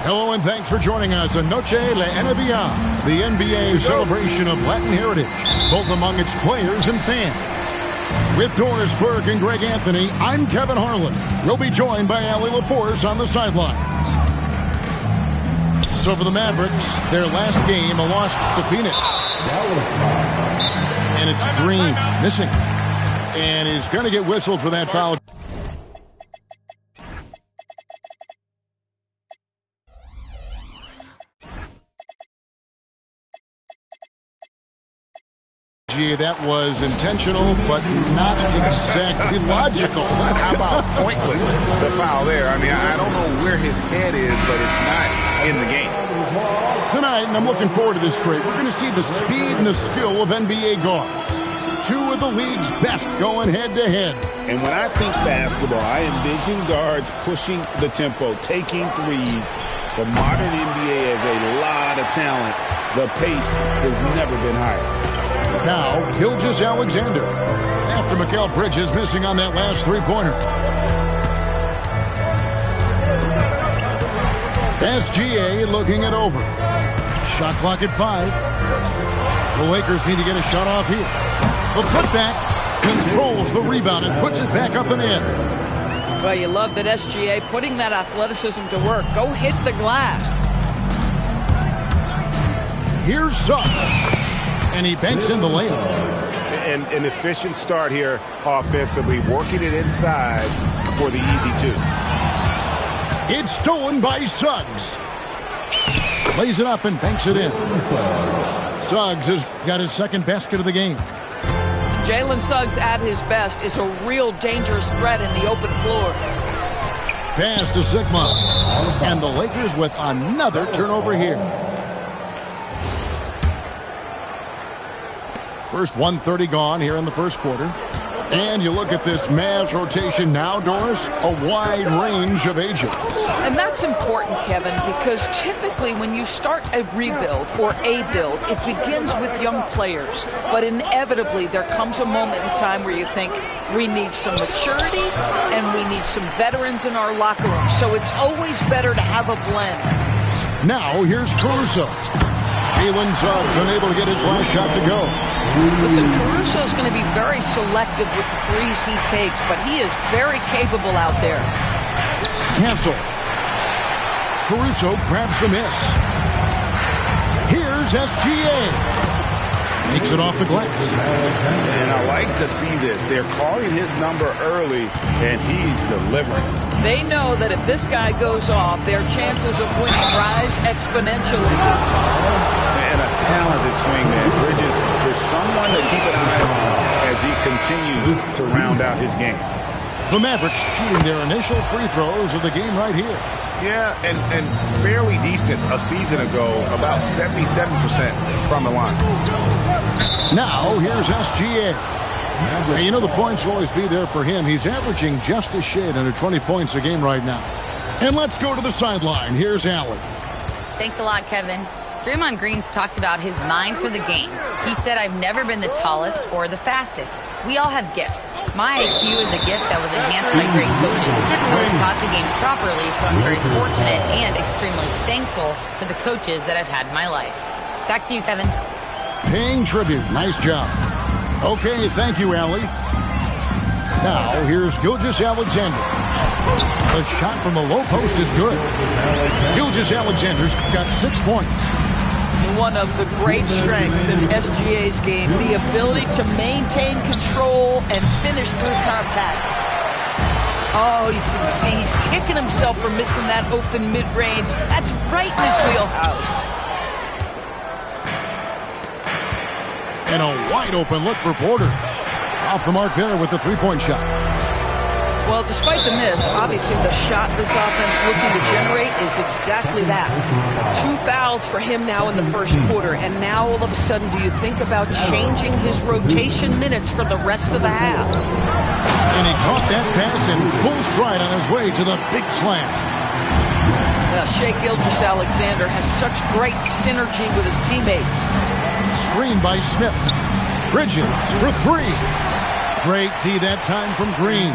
Hello and thanks for joining us on Noche La NBA, the NBA celebration of Latin heritage, both among its players and fans. With Doris Burke and Greg Anthony, I'm Kevin Harlan. We'll be joined by Allie LaForce on the sidelines. So for the Mavericks, their last game, a loss to Phoenix. And it's Green missing. And he's going to get whistled for that foul. That was intentional, but not exactly logical. How about pointless to foul there? I mean, I don't know where his head is, but it's not in the game. Tonight, and I'm looking forward to this trade, we're going to see the speed and the skill of NBA guards. Two of the league's best going head-to-head. And when I think basketball, I envision guards pushing the tempo, taking threes. The modern NBA has a lot of talent. The pace has never been higher. Now, Gilgeous-Alexander. After Mikal Bridges missing on that last three-pointer. SGA looking it over. Shot clock at 5. The Lakers need to get a shot off here. The putback controls the rebound and puts it back up and in. Well, you love that SGA putting that athleticism to work. Go hit the glass. Here's Suggs. And he banks in the layup. And an efficient start here offensively, working it inside for the easy two. It's stolen by Suggs. Plays it up and banks it in. Suggs has got his second basket of the game. Jalen Suggs at his best is a real dangerous threat in the open floor. Pass to Sigma. And the Lakers with another turnover here. First 1:30 gone here in the first quarter. And you look at this Mavs rotation now, Doris, a wide range of ages. And that's important, Kevin, because typically when you start a rebuild or a build, it begins with young players. But inevitably, there comes a moment in time where you think we need some maturity and we need some veterans in our locker room. So it's always better to have a blend. Now, here's Caruso. Jalen Suggs unable to get his last shot to go. Listen, Caruso is going to be very selective with the threes he takes, but he is very capable out there. Cancel. Caruso grabs the miss. Here's SGA. Makes it off the glass. And I like to see this. They're calling his number early, and he's delivering. They know that if this guy goes off, their chances of winning rise exponentially. And a talented swingman. Bridges is someone to keep an eye on as he continues to round out his game. The Mavericks shooting their initial free throws of the game right here. Yeah, and fairly decent a season ago, about 77% from the line. Now, here's SGA. And you know the points will always be there for him. He's averaging just a shade under 20 points a game right now. And let's go to the sideline. Here's Allie. Thanks a lot, Kevin. Draymond Green's talked about his mind for the game. He said, I've never been the tallest or the fastest. We all have gifts. My IQ is a gift that was enhanced by great coaches. I was taught the game properly, so I'm very fortunate and extremely thankful for the coaches that I've had in my life. Back to you, Kevin. Paying tribute. Nice job. Okay, thank you, Allie. Now, here's Gilgeous-Alexander. The shot from the low post is good. Gilgeous-Alexander's got 6 points. One of the great strengths in SGA's game, the ability to maintain control and finish through contact. Oh, you can see he's kicking himself for missing that open mid-range. That's right in his wheelhouse. And a wide open look for Porter. Off the mark there with the three-point shot. Well, despite the miss, obviously the shot this offense looking to generate is exactly that. 2 fouls for him now in the first quarter, and now all of a sudden do you think about changing his rotation minutes for the rest of the half? And he caught that pass in full stride on his way to the big slam. Shai Gilgeous-Alexander has such great synergy with his teammates. Screen by Smith. Bridges for 3. Great D that time from Green.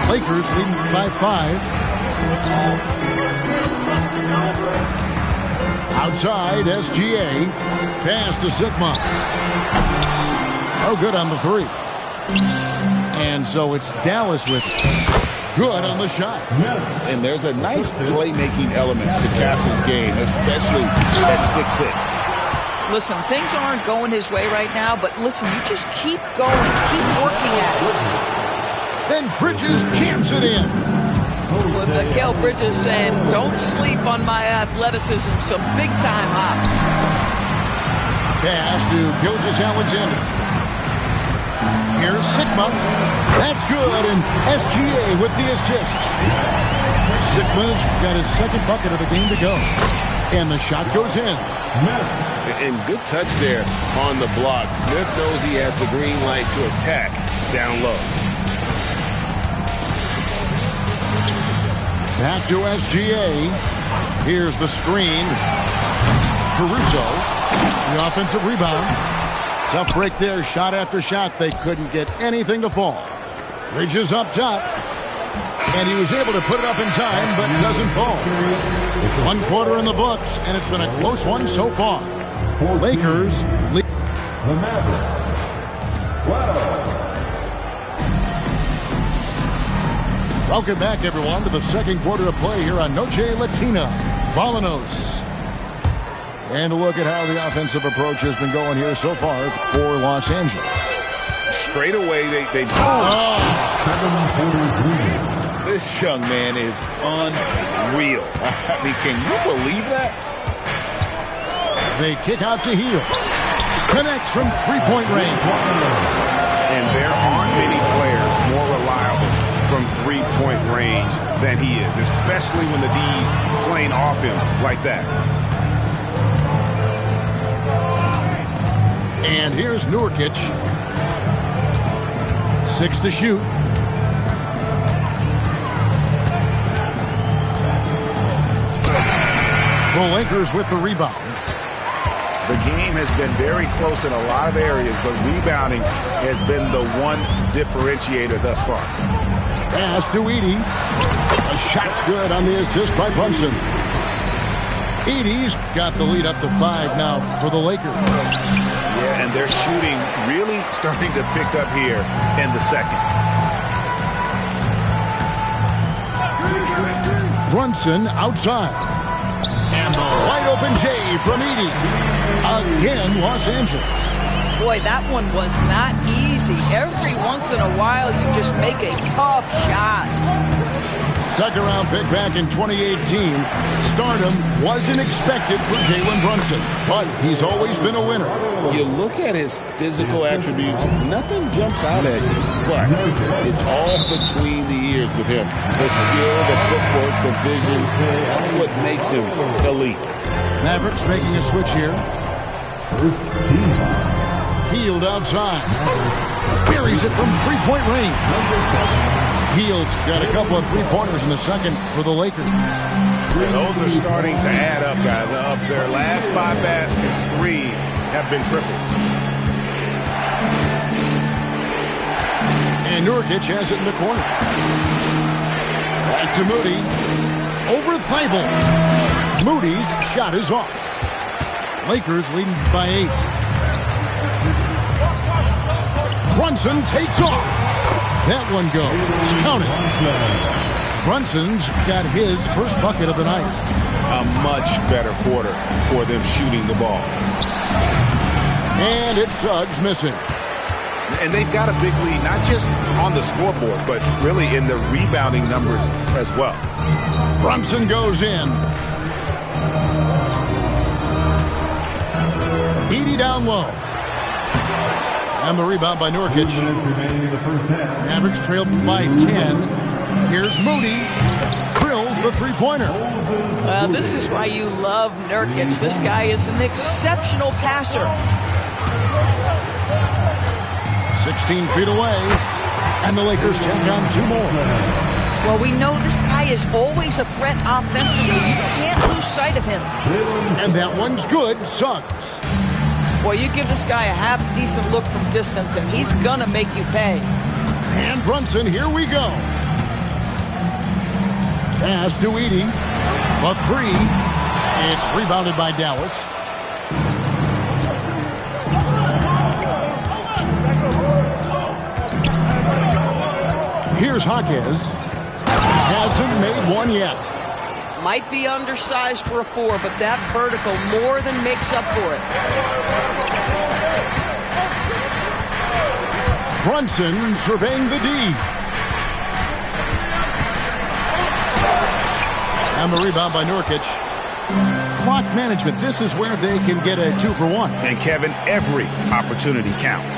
Lakers leading by 5. Outside, SGA. Pass to Sigma. Oh, good on the three. And so it's Dallas with it. Good on the shot. And there's a nice playmaking element to Castle's game, especially at 6'6". Listen, things aren't going his way right now, but listen, you just keep going, keep working at it. Then Bridges jams it in. With Mikal Bridges saying, don't sleep on my athleticism, some big-time hops. Pass to Gilgeous-Alexander. Here's Sigma. That's good, and SGA with the assist. Sigma's got his second bucket of the game to go. And the shot goes in. And good touch there on the block. Smith knows he has the green light to attack down low. Back to SGA. Here's the screen. Caruso. The offensive rebound. Tough break there. Shot after shot. They couldn't get anything to fall. Bridges up top. And he was able to put it up in time, but doesn't fall. 1 quarter in the books, and it's been a close one so far. Lakers lead. The Mavericks. 12. Welcome back, everyone, to the second quarter of play here on Noche Latina. Volanos. And a look at how the offensive approach has been going here so far for Los Angeles. Straight away, they This young man is unreal. I mean, can you believe that? They kick out to Hield. Connects from three-point range. And there aren't many players more reliable from three-point range than he is, especially when the D's playing off him like that. And here's Nurkic. 6 to shoot. The Lakers with the rebound. The game has been very close in a lot of areas, but rebounding has been the one differentiator thus far. Pass to Edey. A shot's good on the assist by Brunson. Edey's got the lead up to 5 now for the Lakers. Yeah, and their shooting really starting to pick up here in the second. Brunson outside. And the wide open J from Edey. Again, Los Angeles. Boy, that one was not easy. Every once in a while, you just make a tough shot. Second round pick back in 2018. Stardom wasn't expected for Jalen Brunson, but he's always been a winner. You look at his physical attributes, nothing jumps out at you, but it's all between the ears with him. The skill, the footwork, the vision, that's what makes him elite. Mavericks making a switch here. Hield outside. Carries it from three-point range. Hield's got a couple of three-pointers in the second for the Lakers. Those are starting to add up, guys. Of their last 5 baskets, 3 have been triples. And Nurkic has it in the corner. Back to Moody. Over Thibault. Moody's shot is off. Lakers leading by 8. Brunson takes off. That one goes. Count it. Brunson's got his first bucket of the night. A much better quarter for them shooting the ball. And it's Suggs missing. And they've got a big lead, not just on the scoreboard, but really in the rebounding numbers as well. Brunson goes in. Edey down low. And the rebound by Nurkic. Mavericks trailed by 10. Here's Moody. Drills the three-pointer. This is why you love Nurkic. This guy is an exceptional passer. 16 feet away. And the Lakers take on 2 more. Well, we know this guy is always a threat offensively. You can't lose sight of him. And that one's good. Suggs. Boy, you give this guy a half-decent look from distance, and he's going to make you pay. And Brunson, here we go. Pass to Edey. A 3. It's rebounded by Dallas. Here's Jaquez. Hasn't made one yet. Might be undersized for a 4, but that vertical more than makes up for it. Brunson surveying the D. And the rebound by Nurkic. Clock management. This is where they can get a 2-for-1. And Kevin, every opportunity counts.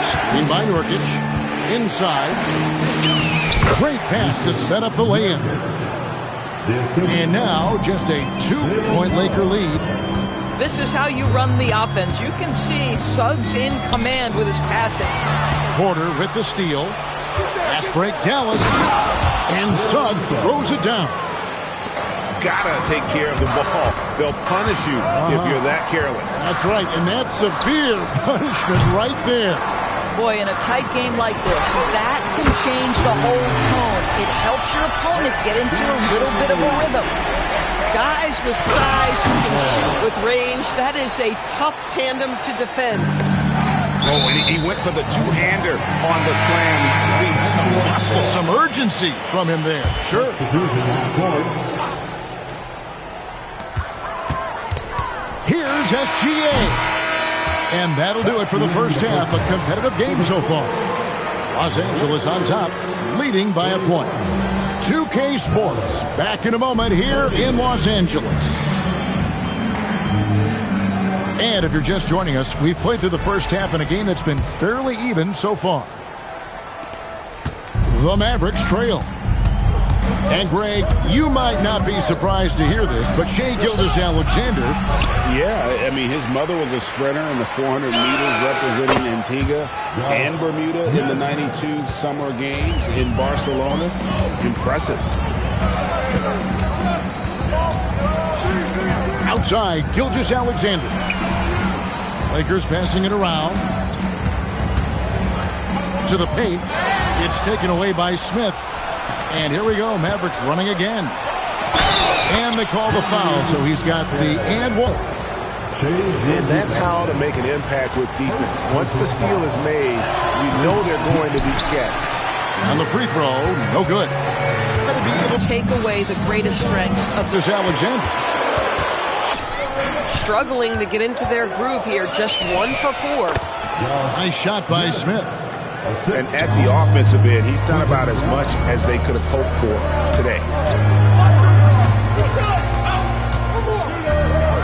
Screen by Nurkic. Inside. Great pass to set up the lay-in. And now just a 2-point Laker lead. This is how you run the offense. You can see Suggs in command with his passing. Porter with the steal. Pass break, Dallas. And Suggs throws it down. Gotta take care of the ball. They'll punish you if you're that careless. That's right, and that's severe punishment right there. Boy, in a tight game like this, that can change the whole tone. It helps your opponent get into a little bit of a rhythm. Guys with size who can shoot with range, that is a tough tandem to defend. Oh, and he went for the two-hander on the slam. See some muscle. Some urgency from him there. Sure. Here's SGA. And that'll do it for the first half. A competitive game so far. Los Angeles on top, leading by a point. 2K Sports, back in a moment here in Los Angeles. And if you're just joining us, we've played through the first half in a game that's been fairly even so far. The Mavericks trail. And Greg, you might not be surprised to hear this, but Shai Gilgeous-Alexander. Yeah, I mean, his mother was a sprinter in the 400 meters representing Antigua and Bermuda in the 92 Summer Games in Barcelona. Impressive. Outside, Gilgeous-Alexander. Lakers passing it around. To the paint. It's taken away by Smith. And here we go, Mavericks running again. And they call the foul, so he's got the and one. And that's how to make an impact with defense. Once the steal is made, you know they're going to be scattered. And the free throw, no good. To be able to take away the greatest strengths of There's Alexander. struggling to get into their groove here, just 1 for 4. Nice shot by Smith. And at the offensive end, he's done about as much as they could have hoped for today.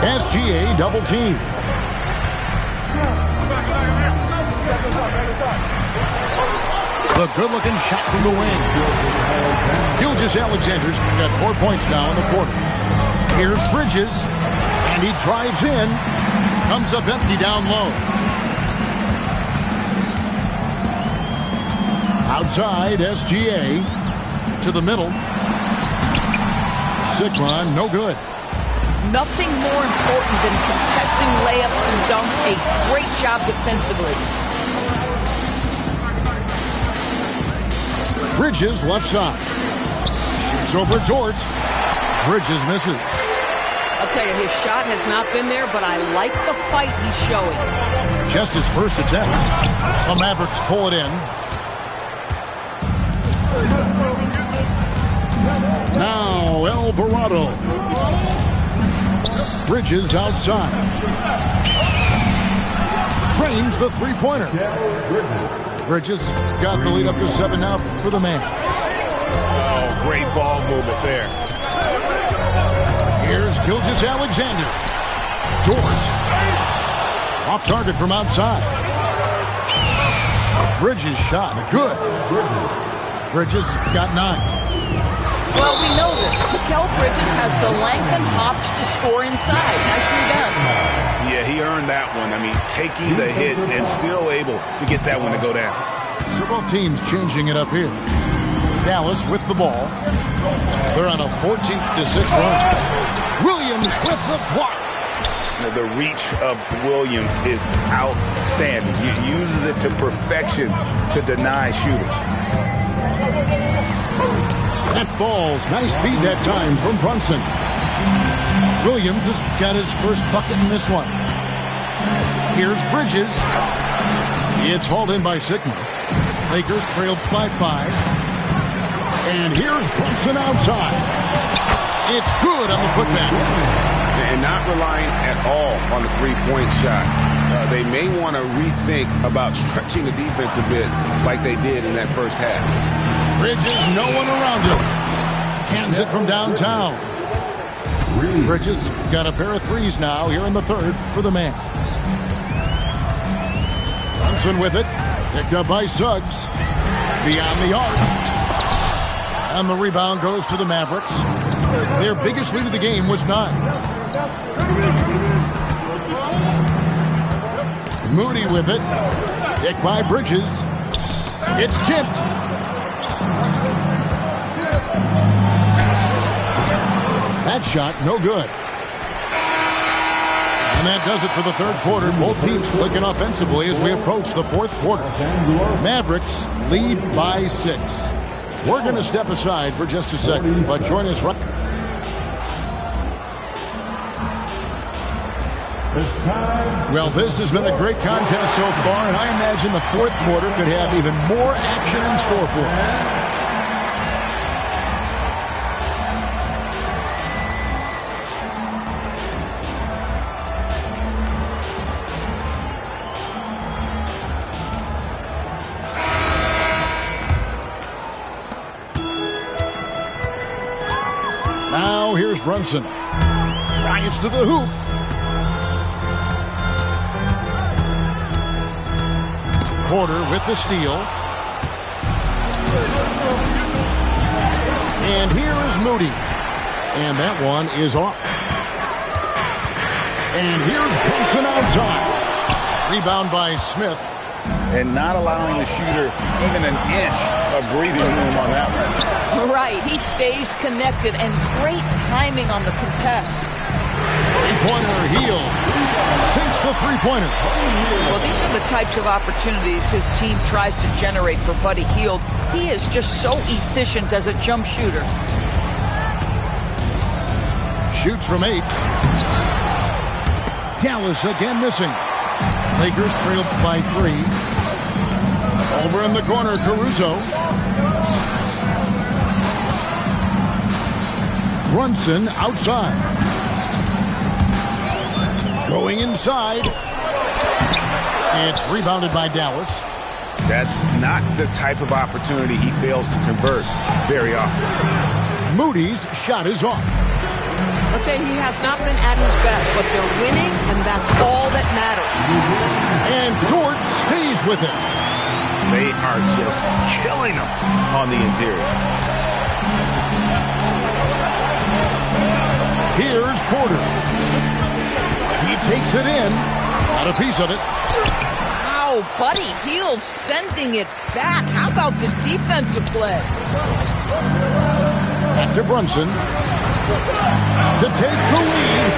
SGA double team. The good-looking shot from the wing. Gilgeous-Alexander's got 4 points now in the quarter. Here's Bridges, and he drives in. Comes up empty down low. Outside, SGA to the middle. Sikron, no good. Nothing more important than contesting layups and dunks. A great job defensively. Bridges left side. Shoots over George. Bridges misses. I'll tell you, his shot has not been there, but I like the fight he's showing. Just his first attempt. The Mavericks pull it in. Now Alvarado. Bridges outside. Trains the three-pointer. Bridges got the lead up to 7 now for the Mavs. Oh, great ball movement there. Here's Gilgeous-Alexander. George. Off target from outside. Bridges shot. Good. Bridges got 9. Well, we know this. Mikal Bridges has the length and hops to score inside. Nicely done. Yeah, he earned that one. I mean, taking the hit and still able to get that one to go down. So both teams changing it up here. Dallas with the ball. They're on a 14-6 run. Williams with the block. The reach of Williams is outstanding. He uses it to perfection to deny shooters. That falls. Nice feed that time from Brunson. Williams has got his first bucket in this one. Here's Bridges. It's hauled in by Sigma. Lakers trailed by 5. And here's Brunson outside. It's good on the putback. And not relying at all on the three-point shot. They may want to rethink about stretching the defense a bit like they did in that first half. Bridges, no one around him. Cans it from downtown. Bridges got a pair of threes now here in the third for the Mavs. Brunson with it. Picked up by Suggs. Beyond the arc. And the rebound goes to the Mavericks. Their biggest lead of the game was 9. Moody with it. Picked by Bridges. It's tipped. That shot, no good. And that does it for the third quarter. Both teams clicking offensively as we approach the fourth quarter. Mavericks lead by 6. We're going to step aside for just a second, but join us right. Well, this has been a great contest so far, and I imagine the fourth quarter could have even more action in store for us. Now here's Brunson. Drives to the hoop. Porter with the steal. And here is Moody. And that one is off. And here's Brunson outside. Rebound by Smith. And not allowing the shooter even an inch of breathing room on that one. Right, he stays connected, and great timing on the contest. Three-pointer, Hield sinks the three-pointer. Well, these are the types of opportunities his team tries to generate for Buddy Hield. He is just so efficient as a jump shooter. Shoots from 8. Dallas again missing. Lakers trailed by 3. Over in the corner, Caruso. Brunson outside. Going inside. It's rebounded by Dallas. That's not the type of opportunity he fails to convert very often. Moody's shot is off. I'll tell you, he has not been at his best, but they're winning, and that's all that matters. And Dort stays with it. They are just killing him on the interior. Here's Porter. He takes it in. Got a piece of it. Wow, Buddy Hield sending it back. How about the defensive play? Back to Brunson. To take the lead.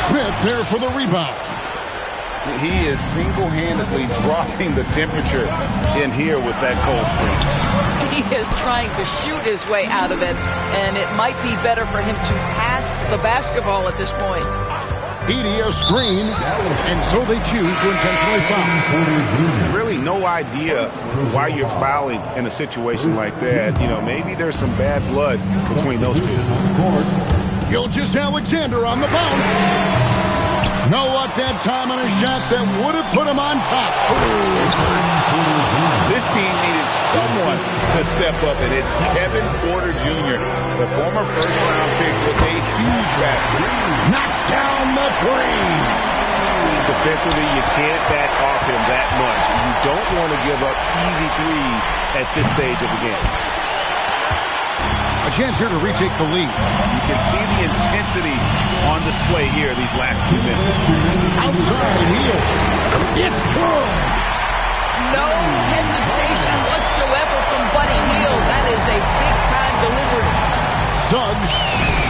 Smith there for the rebound. He is single-handedly dropping the temperature in here with that cold streak. He is trying to shoot his way out of it, and it might be better for him to pass the basketball at this point. Edie a screen, and so they choose to intentionally foul. Really no idea why you're fouling in a situation like that. You know, maybe there's some bad blood between those two. Gilgeous-Alexander on the bounce. No luck that time on a shot that would have put him on top. This team needed someone to step up, and it's Kevin Porter Jr., the former first-round pick with a huge basket. Knocks down the 3. Defensively, you can't back off him that much. You don't want to give up easy threes at this stage of the game. A chance here to retake the lead. You can see the intensity on display here these last few minutes. Outside Hield. It's good. No hesitation whatsoever from Buddy Hield. That is a big-time delivery. Suggs.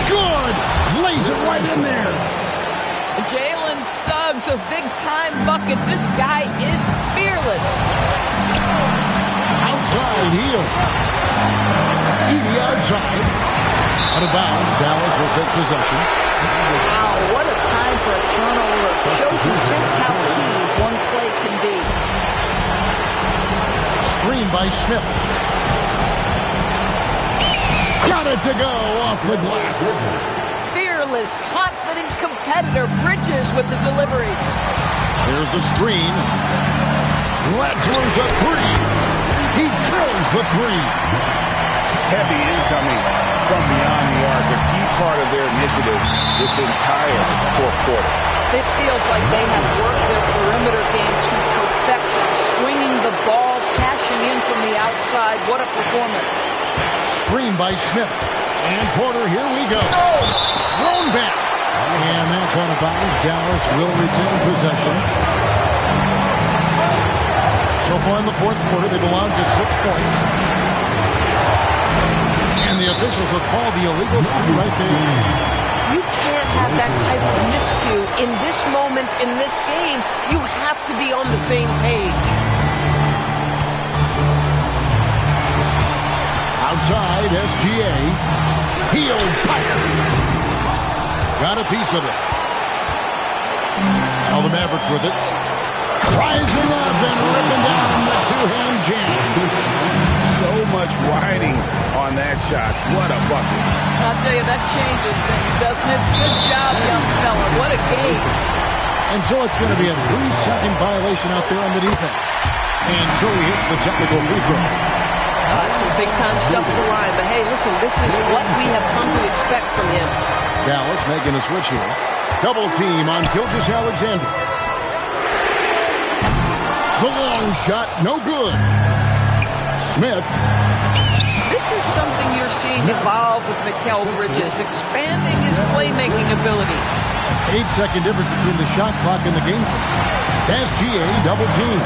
Good. Lays it right in there. Jalen Suggs, a big-time bucket. This guy is fearless. Outside Hield. Edie outside. Out of bounds. Dallas will take possession. Wow, what a time for a turnover. Shows you just how key one play can be. Screen by Smith. Got it to go off the glass. Fearless, confident competitor. Bridges with the delivery. There's the screen. Letzler's a three. He drills the three. Heavy incoming from beyond the arc. A key part of their initiative this entire fourth quarter. It feels like they have worked their perimeter game to perfection. Swinging the ball, cashing in from the outside. What a performance. Screen by Smith. And Porter, here we go. Thrown back. And that's out of bounds. Dallas will retain possession. So far in the fourth quarter, they belong to 6 points. And the officials will call the illegal screen right there. You can't have that type of miscue in this moment, in this game. You have to be on the same page. Outside, SGA. Heel fire. Got a piece of it. Now the Mavericks with it. Rising up and ripping down the two-hand jam. So much riding on that shot. What a bucket. I'll tell you, that changes things, doesn't it? Good job, young fella. What a game. And so it's going to be a 3-second violation out there on the defense. And so he hits the technical free throw. Some big-time stuff at the line. But, hey, listen, this is what we have come to expect from him. Dallas making a switch here. Double team on Gilgeous-Alexander. The long shot, no good. Smith. This is something you're seeing evolve with Mikal Bridges, expanding his playmaking abilities. 8-second difference between the shot clock and the game clock. SGA double team.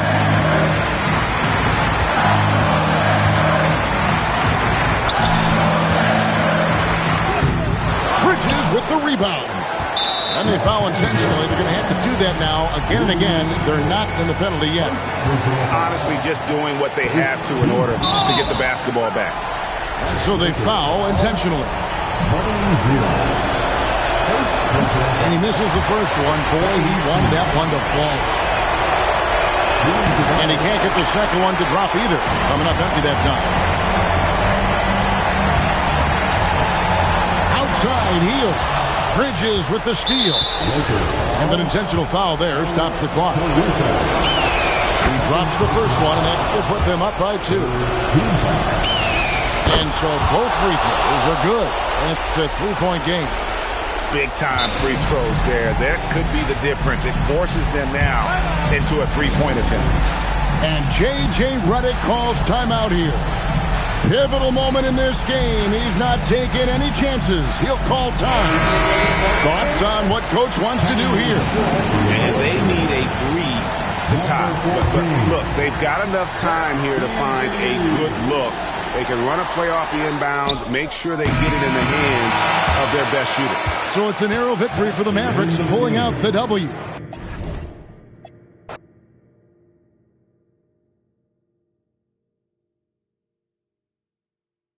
Bridges with the rebound. And they foul intentionally. They're going to have to do that now again and again. They're not in the penalty yet. Honestly, just doing what they have to in order to get the basketball back. And so they foul intentionally. And he misses the first one. Boy, he wanted that one to fall. And he can't get the second one to drop either. Coming up empty that time. Outside heel. Bridges with the steal. And an intentional foul there stops the clock. He drops the first one, and that will put them up by 2. And so both free throws are good. It's a 3-point game. Big-time free throws there. That could be the difference. It forces them now into a 3-point attempt. And J.J. Redick calls timeout here. Pivotal moment in this game. He's not taking any chances. He'll call time. Thoughts on what Coach wants to do here? And they need a 3 to tie. But look, they've got enough time here to find a good look. They can run a play off the inbounds, make sure they get it in the hands of their best shooter. So it's a narrow victory for the Mavericks, pulling out the W.